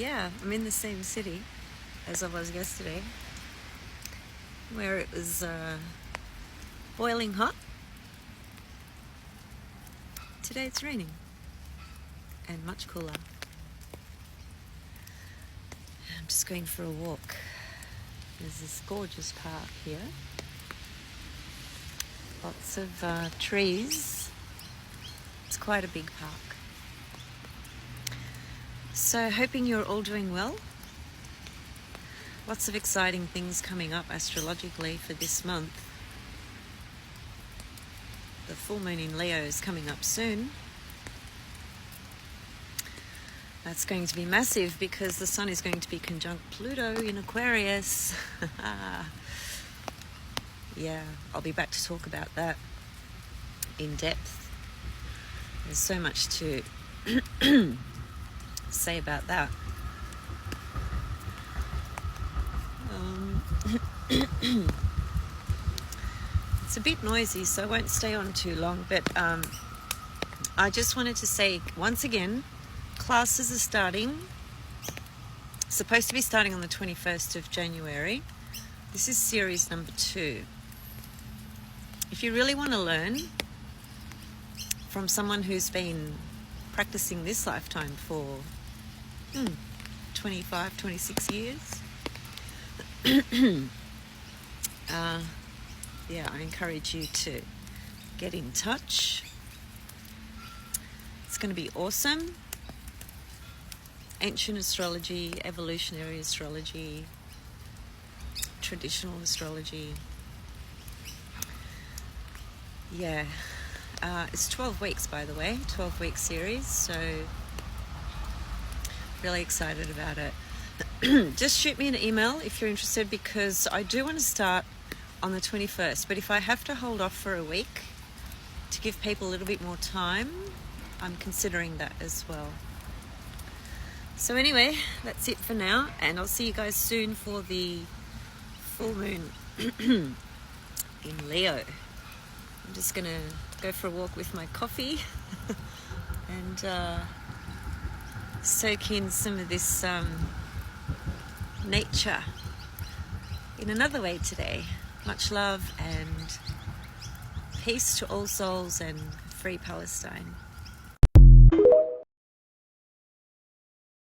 yeah, I'm in the same city as I was yesterday, where it was boiling hot. Today it's raining and much cooler. I'm just going for a walk. There's this gorgeous park here. Lots of trees. It's quite a big park. So hoping you're all doing well. Lots of exciting things coming up astrologically for this month. The full moon in Leo is coming up soon. That's going to be massive because the sun is going to be conjunct Pluto in Aquarius. Yeah, I'll be back to talk about that in depth. There's so much to say about that. It's a bit noisy, so I won't stay on too long, but I just wanted to say once again, classes are supposed to be starting on the 21st of January. This is series number 2. If you really want to learn from someone who's been practicing this lifetime for 25, 26 years, yeah, I encourage you to get in touch. It's going to be awesome. Ancient astrology, evolutionary astrology, traditional astrology. Yeah, it's 12 weeks, by the way, 12-week series, so really excited about it. Just shoot me an email if you're interested, because I do want to start on the 21st, but if I have to hold off for a week to give people a little bit more time, I'm considering that as well. So anyway, that's it for now, and I'll see you guys soon for the full moon in Leo. I'm just going to go for a walk with my coffee and soak in some of this nature in another way today. Much love and peace to all souls, and free Palestine.